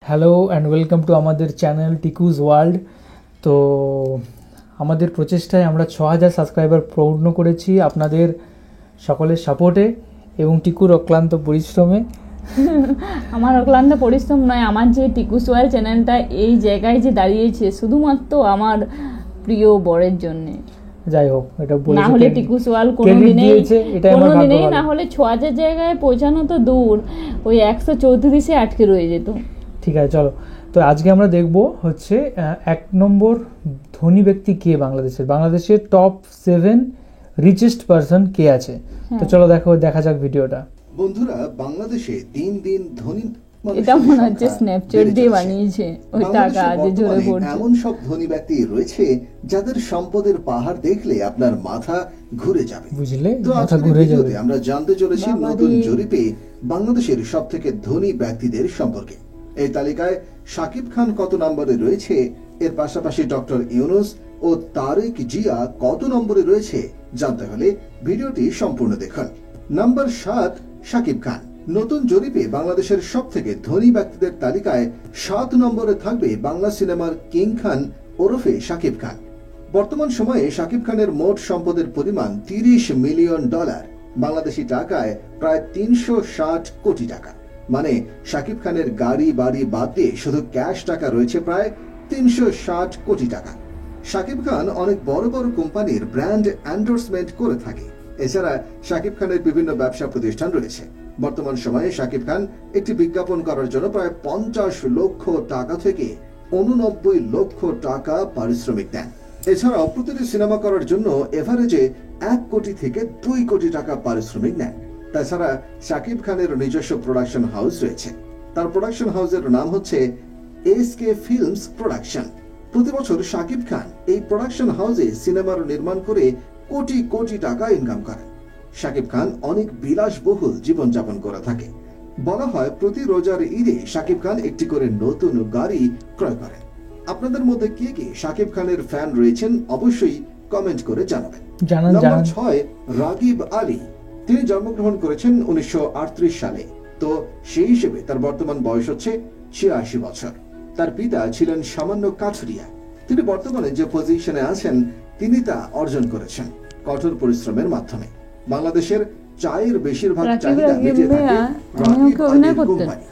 Hello and welcome to আমাদের channel টিকুজ world. তো আমাদের প্রচেষ্টায় আমরা 6,000 সাবস্ক্রাইবার পূর্ণ করেছি আপনাদের সকলের সাপোর্টে এবং টিকুর অক্লান্ত পরিশ্রমে। আমার অক্লান্ত পরিশ্রম নয়, আমার যে টিকুজ ওয়ার্ল্ড চ্যানেলটা এই জায়গায় যে দাঁড়িয়েছে শুধুমাত্র আমার প্রিয় বরের জন্যে। যাই হোক, এটা বলে না হলে টিকুজ ওয়ার্ল্ড কোনোদিনেই না হলে 6,000 জায়গায় পৌঁছানো তো দূর, ওই 134-এ আটকে রয়ে যেত। ঠিক আছে, চলো। তো আজকে আমরা দেখব হচ্ছে 1 নম্বর ধনী ব্যক্তি কে বাংলাদেশের টপ 7 রিচেস্ট পারসন কে আছে। তো চলো দেখা যাক ভিডিওটা। বন্ধুরা, বাংলাদেশে দিন দিন ধনী এটা মনে হচ্ছে স্ন্যাপচ্যাট দিয়ে বানিয়েছে, ওই টাকা যে ঝরে পড়ছে। এমন সব ধনী ব্যক্তি রয়েছে যাদের সম্পদের পাহাড় দেখলে আপনার মাথা ঘুরে যাবে, বুঝলে? তো মাথা ঘুরে যাবে। আমরা জানতে চলেছি নতুন জরিপে বাংলাদেশের সবথেকে ধনী ব্যক্তিদের সম্পর্কে। এই তালিকায় শাকিব খান কত নম্বরে রয়েছে, এর পাশাপাশি ডক্টর ইউনূস ও তারেক জিয়া কত নম্বরে রয়েছে জানতে হলে ভিডিওটি সম্পূর্ণ দেখুন। নাম্বার 7, শাকিব খান। নতুন জরিপে বাংলাদেশের সবথেকে ধনী ব্যক্তিদের তালিকায় 7 নম্বরে থাকবে বাংলা সিনেমার কিং খান ওরফে শাকিব খান। বর্তমান সময়ে শাকিব খানের মোট সম্পদের পরিমাণ $30 মিলিয়ন, বাংলাদেশি টাকায় প্রায় 360 কোটি টাকা। মানে শাকিব খানের গাড়ি বাড়ি বাদ দিয়ে শুধু ক্যাশ টাকা রয়েছে প্রায় 360 কোটি টাকা। শাকিব খান অনেক বড় বড় কোম্পানির ব্র্যান্ড এন্ডোর্সমেন্ট করে থাকে। এছাড়া শাকিব খানের বিভিন্ন ব্যবসা প্রতিষ্ঠান রয়েছে। বর্তমান সময়ে শাকিব খান একটি বিজ্ঞাপন করার জন্য প্রায় 50 লক্ষ টাকা থেকে 89 লক্ষ টাকা পারিশ্রমিক দেন। এছাড়াও প্রতিটি সিনেমা করার জন্য এভারেজে 1 কোটি থেকে 2 কোটি টাকা পারিশ্রমিক নেন। তাছাড়া শাকিব খানের নিজস্ব প্রোডাকশন হাউস রয়েছে। তার প্রোডাকশন হাউসের নাম হচ্ছে এসকে ফিল্মস প্রোডাকশন। প্রতি বছর শাকিব খান এই প্রোডাকশন হাউসে সিনেমার নির্মাণ করে কোটি কোটি টাকা ইনকাম করেন। শাকিব খান অনেক বিলাসবহুল জীবনযাপন করে থাকে। বলা হয় প্রতি রোজার ঈদে শাকিব খান একটি করে নতুন গাড়ি ক্রয় করেন। আপনাদের মধ্যে কে কে শাকিব খানের ফ্যান রয়েছেন অবশ্যই কমেন্ট করে জানাবেন। নাম্বার 6, রাগিব আলী। তিনি জন্মগ্রহণ করেছেন 1938 সালে। তো সেই হিসেবে তার বর্তমান বয়স হচ্ছে 86 বছর। তার পিতা ছিলেন সামান্য কাঠুরিয়া। তিনি বর্তমানে যে পজিশনে আছেন তিনি তা অর্জন করেছেন কঠোর পরিশ্রমের মাধ্যমে। বাংলাদেশের চায়ের বেশিরভাগ চাহিদা মিটিয়ে থাকে রাগিব আলীর কোম্পানি।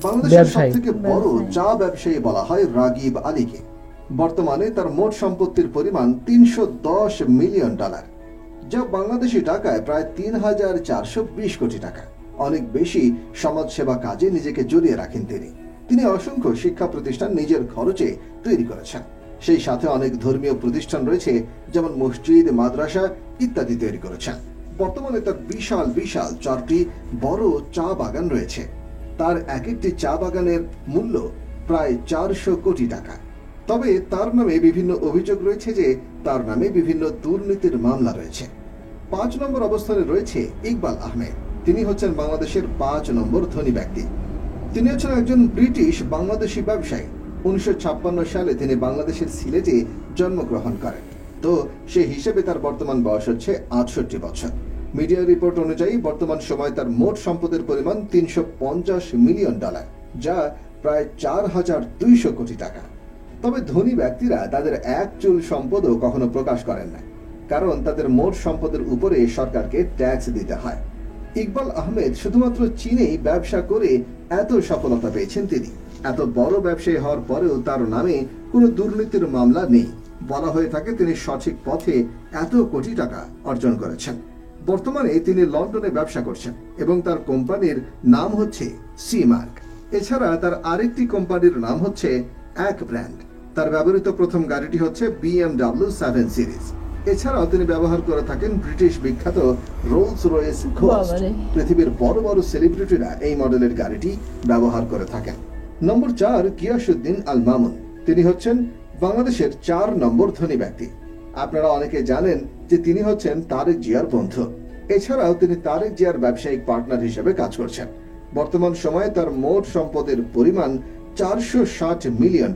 বাংলাদেশের সবথেকে বড় চা ব্যবসায়ী বলা হয় রাগিব আলীকে। বর্তমানে তার মোট সম্পত্তির পরিমাণ $310 মিলিয়ন, যা বাংলাদেশি টাকায় প্রায় 3,420 কোটি টাকা। অনেক বেশি সমাজসেবা কাজে নিজেকে জড়িয়ে রাখেন তিনি অসংখ্য শিক্ষা প্রতিষ্ঠান নিজের খরচে তৈরি করেছেন। সেই সাথে অনেক ধর্মীয় প্রতিষ্ঠান রয়েছে, যেমন মসজিদ, মাদ্রাসা ইত্যাদি তৈরি করেছেন। বর্তমানে তার বিশাল বিশাল 4টি বড় চা বাগান রয়েছে। তার এক একটি চা বাগানের মূল্য প্রায় 400 কোটি টাকা। তবে তার নামে বিভিন্ন অভিযোগ রয়েছে যে তার নামে বিভিন্ন দুর্নীতির মামলা রয়েছে। 5 নম্বর অবস্থানে রয়েছে ইকবাল আহমেদ। তিনি হচ্ছেন বাংলাদেশের 5 নম্বর ধনী ব্যক্তি। তিনি হচ্ছেন একজন ব্রিটিশ বাংলাদেশি ব্যবসায়ী। 1956 সালে তিনি বাংলাদেশের সিলেটে জন্মগ্রহণ করেন। তো সেই হিসেবে তার বর্তমান বয়স হচ্ছে 68 বছর। মিডিয়া রিপোর্ট অনুযায়ী বর্তমান সময় তার মোট সম্পদের পরিমাণ $350 মিলিয়ন, যা প্রায় 4,200 কোটি টাকা। তবে ধনী ব্যক্তিরা তাদের এক চুল সম্পদও কখনো প্রকাশ করেন না, কারণ তাদের মোট সম্পদের উপরে সরকারকে ট্যাক্স দিতে হয়। ইকবাল আহমেদ শুধুমাত্র চীনেই ব্যবসা করে এত সফলতা পেয়েছেন। তিনি এত বড় ব্যবসায়ী হওয়ার পরেও তার নামে কোনো দুর্নীতির মামলা নেই। বলা হয়ে থাকে তিনি সঠিক পথে এত কোটি টাকা অর্জন করেছেন। বর্তমানে তিনি লন্ডনে ব্যবসা করছেন এবং তার কোম্পানির নাম হচ্ছে সি-মার্ক। এছাড়া তার আরেকটি কোম্পানির নাম হচ্ছে এক ব্র্যান্ড। তার ব্যবহৃত প্রথম গাড়িটি হচ্ছে BMW 7 সিরিজ। এছাড়াও তিনি ব্যবহার করে থাকেন ব্রিটিশ বিখ্যাত রোলস রয়েস ঘোস্ট। পৃথিবীর বড় বড় সেলিব্রিটিরা এই মডেলের গাড়িটি ব্যবহার করে থাকেন। নম্বর 4, গিয়াসউদ্দিন আল মামুন। তিনি হচ্ছেন বাংলাদেশের 4 নম্বর ধনী ব্যক্তি। আপনারা অনেকে জানেন যে তিনি হচ্ছেন তারেক জিয়ার বন্ধু। এছাড়াও তিনি তারেক জিয়ার ব্যবসায়িক পার্টনার হিসেবে কাজ করছেন। বর্তমান সময়ে তার মোট সম্পদের পরিমাণ $460 মিলিয়ন,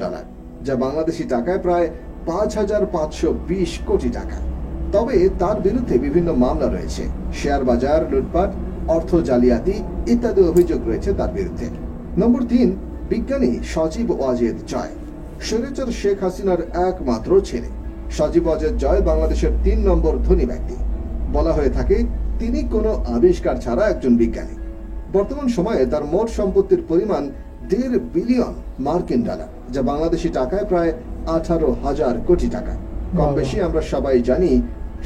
যা বাংলাদেশি টাকায় প্রায় 5,520 কোটি টাকা। তবে তার বিরুদ্ধে বিভিন্ন মামলা রয়েছে। শেয়ার বাজার লুটপাট, অর্থ জালিয়াতি ইত্যাদি অভিযোগ রয়েছে তার বিরুদ্ধে। নম্বর 3, বিজ্ঞানী সজীব ওয়াজেদ জয় স্বৈরাচার শেখ হাসিনার একমাত্র ছেলে। সজীব ওয়াজেদ জয় বাংলাদেশের 3 নম্বর ধনী ব্যক্তি। বলা হয়ে থাকে তিনি কোনো আবিষ্কার ছাড়া একজন বিজ্ঞানী। বর্তমান সময়ে তার মোট সম্পত্তির পরিমাণ 1.5 বিলিয়ন মার্কিন ডলার, যা বাংলাদেশি টাকায় প্রায় 18,000 কোটি টাকা। কম বেশি আমরা সবাই জানি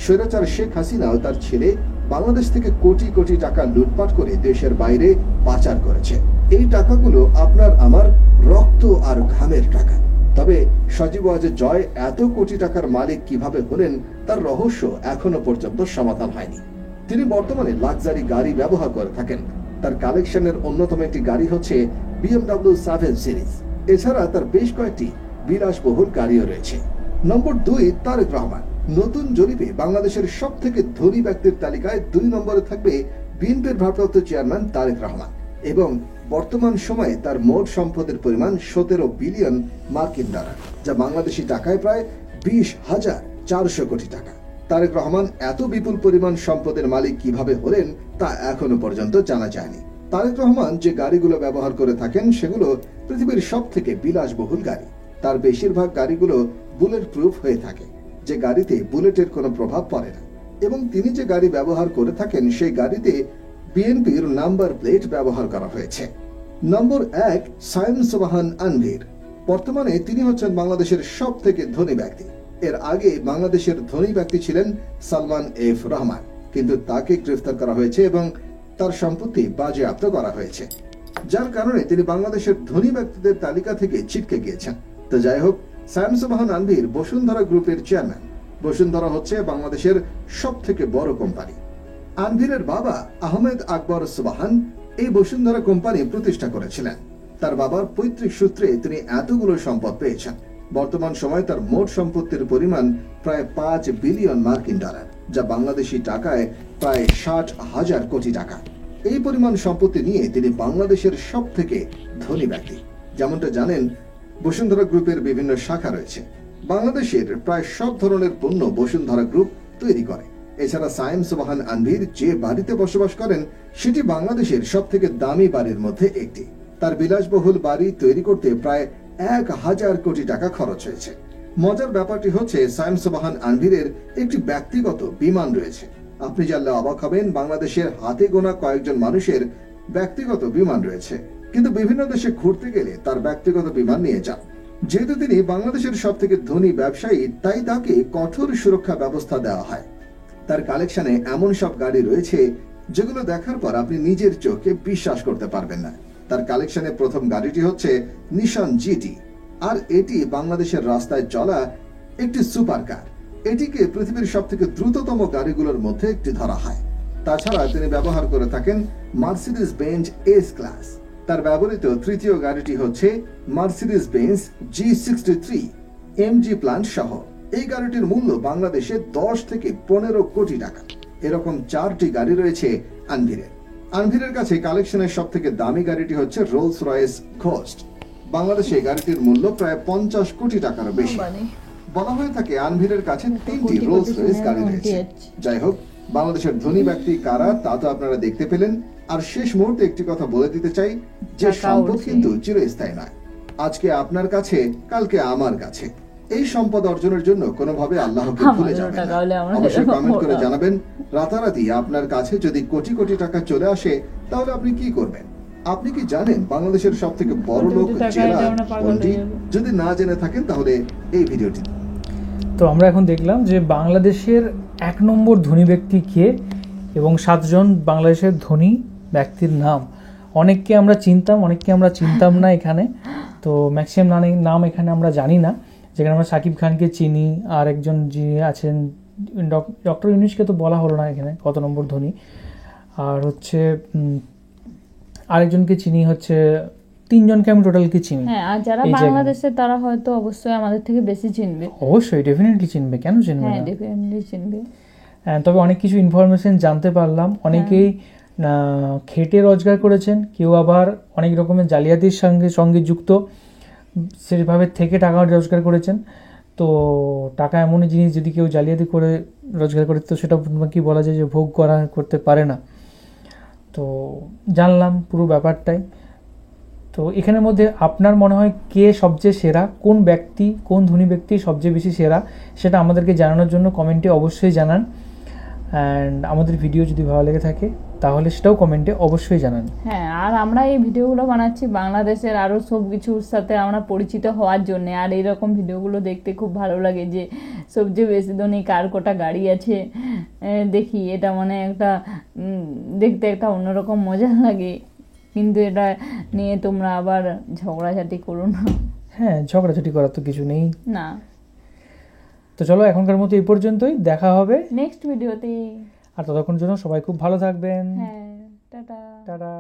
স্বৈরাচার শেখ হাসিনা ও তার ছেলে বাংলাদেশ থেকে কোটি কোটি টাকা লুটপাট করে দেশের বাইরে পাচার করেছে। এই টাকাগুলো আপনার আমার রক্ত আর ঘামের টাকা। তবে সজীব ওয়াজেদ জয় এত কোটি টাকার মালিক কিভাবে হলেন তার রহস্য এখনো পর্যন্ত সমাধান হয়নি। তিনি বর্তমানে লাক্সারি গাড়ি ব্যবহার করে থাকেন। তার কালেকশনের অন্যতম একটি গাড়ি হচ্ছে BMW 7 সিরিজ। এছাড়া তার বেশ কয়েকটি বিলাসবহুল গাড়িও রয়েছে। নম্বর 2, তারেক রহমান। নতুন জরিপে বাংলাদেশের সব থেকে ধনী ব্যক্তির তালিকায় 2 নম্বরে থাকবে বিএনপির ভারপ্রাপ্ত চেয়ারম্যান তারেক রহমান এবং বর্তমান সময়ে তার মোট সম্পদের পরিমাণ 17 বিলিয়ন মার্কিন ডলার, যা বাংলাদেশি টাকায় প্রায় 20,400 কোটি টাকা। তারেক রহমান এত বিপুল পরিমাণ সম্পদের মালিক কিভাবে হলেন তা এখনো পর্যন্ত জানা যায়নি। তারেক রহমান যে গাড়িগুলো ব্যবহার করে থাকেন সেগুলো পৃথিবীর সব থেকে বিলাসবহুল গাড়ি। তার বেশিরভাগ গাড়িগুলো বুলেট প্রুফ হয়ে থাকে, যে গাড়িতে বুলেটের কোনো প্রভাব পড়ে না। এবং তিনি যে গাড়ি ব্যবহার করে থাকেন সেই গাড়িতে বিএনপির নাম্বার প্লেট ব্যবহার করা হয়েছে। নম্বর 1, সায়েম সোবাহান আনভীর। বর্তমানে তিনি হচ্ছেন বাংলাদেশের সব থেকে ধনী ব্যক্তি। এর আগে বাংলাদেশের ধনী ব্যক্তি ছিলেন সালমান এফ রহমান, কিন্তু তাকে গ্রেফতার করা হয়েছে এবং তার সম্পত্তি বাজেয়াপ্ত করা হয়েছে, যার কারণে তিনি বাংলাদেশের ধনী ব্যক্তিদের তালিকা থেকে ছিটকে গিয়েছেন। তো যাই হোক, সায়েম সোবাহান আনভীর বসুন্ধরা গ্রুপের চেয়ারম্যান। বসুন্ধরা হচ্ছে বাংলাদেশের সব থেকে বড় কোম্পানি। আনভীরের বাবা আহমেদ আকবর সোবাহান এই বসুন্ধরা কোম্পানি প্রতিষ্ঠা করেছিলেন। তার বাবার পৈতৃক সূত্রে তিনি এতগুলো সম্পদ পেয়েছেন। বর্তমান সময়ে তার মোট সম্পত্তির পরিমাণ প্রায় 5 বিলিয়ন মার্কিন ডলার, যা বাংলাদেশি টাকায় প্রায় 60,000 কোটি টাকা। এই পরিমাণ সম্পত্তি নিয়ে তিনি বাংলাদেশের সব থেকে ধনী ব্যক্তি। যেমনটা জানেন, বসুন্ধরা গ্রুপের বিভিন্ন শাখা রয়েছে। বাংলাদেশের প্রায় সব ধরনের পণ্য বসুন্ধরা গ্রুপ তৈরি করে। এছাড়া সায়েম সোবাহান আনভীর যে বাড়িতে বসবাস করেন সেটি বাংলাদেশের সব থেকে দামি বাড়ির মধ্যে একটি। তার বিলাসবহুল বাড়ি তৈরি করতে প্রায় 1,000 কোটি টাকা খরচ হয়েছে। মজার ব্যাপারটি হচ্ছে সায়েম সোবাহান আনভীরের একটি ব্যক্তিগত বিমান রয়েছে। আপনি জানলে অবাক হবেন, বাংলাদেশের হাতে গোনা কয়েকজন মানুষের ব্যক্তিগত বিমান রয়েছে, কিন্তু বিভিন্ন দেশে ঘুরতে গেলে তার ব্যক্তিগত বিমান নিয়ে যান। যেহেতু তিনি বাংলাদেশের সব থেকে ধনী ব্যবসায়ী, তাই তাকে কঠোর সুরক্ষা ব্যবস্থা দেওয়া হয়। তার কালেকশনে এমন সব গাড়ি রয়েছে যেগুলো দেখার পর আপনি নিজের চোখে বিশ্বাস করতে পারবেন না। তার কালেকশনে প্রথম গাড়িটি হচ্ছে নিশান জিটি, আর এটি বাংলাদেশের রাস্তায় চলা একটি সুপার কার। এটিকে পৃথিবীর সব থেকে দ্রুততম গাড়িগুলোর মধ্যে একটি ধরা হয়। তাছাড়া তিনি ব্যবহার করে থাকেন মার্সিডিজ বেঞ্জ এস ক্লাস। তার ব্যবহৃত তৃতীয় গাড়িটি হচ্ছে Mercedes Benz G63 MG plant সহ। এই গাড়িটির মূল্য বাংলাদেশে 10 থেকে 15 কোটি টাকা। এরকম 4টি গাড়ি রয়েছে আনভীরের। আনভীরের কাছে কালেকশনের সব থেকে দামি গাড়িটি হচ্ছে রোলস রয়েস ঘোস্ট। বাংলাদেশে গাড়িটির মূল্য প্রায় 50 কোটি টাকারও বেশি। বলা হয়ে থাকে আনভীরের কাছে 3টি রোলস রয়েস গাড়ি রয়েছে। যাই হোক, বাংলাদেশের ধনী ব্যক্তি কারা তা তো আপনারা দেখতে পেলেন। আর শেষ মুহূর্তে একটি কথা বলে দিতে চাই যে সম্পদ কিন্তু চিরস্থায়ী নয়। আজকে আপনার কাছে, কালকে আমার কাছে। এই সম্পদ অর্জনের জন্য কোনোভাবে আল্লাহকে ভুলে যাবেন না। অবশ্যই কমেন্ট করে জানাবেন, রাতারাতি আপনার কাছে যদি কোটি কোটি টাকা চলে আসে তাহলে আপনি কি করবেন? আপনি কি জানেন বাংলাদেশের সব থেকে বড় লোক জেলা কোনটি? যদি না জেনে থাকেন তাহলে এই ভিডিওটি। তো আমরা এখন দেখলাম যে বাংলাদেশের 1 নম্বর ধনী ব্যক্তি কে এবং 7 জন বাংলাদেশের ধনী ব্যক্তির নাম। অনেককে আমরা চিনতাম, অনেককে আমরা চিনতাম না এখানে। তো ম্যাক্সিমাম নাম এখানে আমরা জানি না। যেখানে আমরা সাকিব খানকে চিনি, আর একজন যিনি আছেন ডক্টর ইউনূসকে তো বলা হলো না এখানে কত নম্বর ধনী। আর হচ্ছে আরেকজনকে চিনি, হচ্ছে 3 জনকে আমি টোটালকে চিনি। হ্যাঁ, আর যারা বাংলাদেশে তারা হয়তো অবশ্যই আমাদের থেকে বেশি চিনবে। অবশ্যই, ডেফিনেটলি চিনবে, কেন চিনবে না? হ্যাঁ, ডেফিনেটলি চিনবে। তবে অনেক কিছু ইনফরমেশন জানতে পারলাম। অনেকেই খেটে রোজগার করেছেন, কেউ আবার অনেক রকমের জালিয়াতির সঙ্গে যুক্ত, সেভাবে থেকে টাকা রোজগার করেছেন। তো টাকা এমনই জিনিস, যদি কেউ জালিয়াতি করে রোজগার করে তো সেটা কি বলা যায় যে ভোগ করতে পারে না। তো জানলাম পুরো ব্যাপারটাই। তো এখানের মধ্যে আপনার মনে হয় কে সবচেয়ে সেরা, কোন ব্যক্তি, কোন ধনী ব্যক্তি সবচেয়ে বেশি সেরা, সেটা আমাদেরকে জানানোর জন্য কমেন্টে অবশ্যই জানান। অ্যান্ড আমাদের ভিডিও যদি ভালো লেগে থাকে তাহলে সেটাও কমেন্টে অবশ্যই জানান। হ্যাঁ, আর আমরা এই ভিডিওগুলো বানাচ্ছি বাংলাদেশের আরও সব কিছুর সাথে আমরা পরিচিত হওয়ার জন্যে। আর এইরকম ভিডিওগুলো দেখতে খুব ভালো লাগে যে সবচেয়ে বেশি ধনী কার কটা গাড়ি আছে দেখি, এটা মানে একটা দেখতে একটা অন্যরকম মজা লাগে। কিন্তু এটা নিয়ে তোমরা আবার ঝগড়াঝাটি করো না। হ্যাঁ, ঝগড়াঝাটি করার তো কিছু নেই। না, তো চলো এখনকার মতো এই পর্যন্তই, দেখা হবে নেক্সট ভিডিওতে। আর ততক্ষণ জন্য সবাই খুব ভালো থাকবেন। হ্যাঁ, টাটা। টাটা।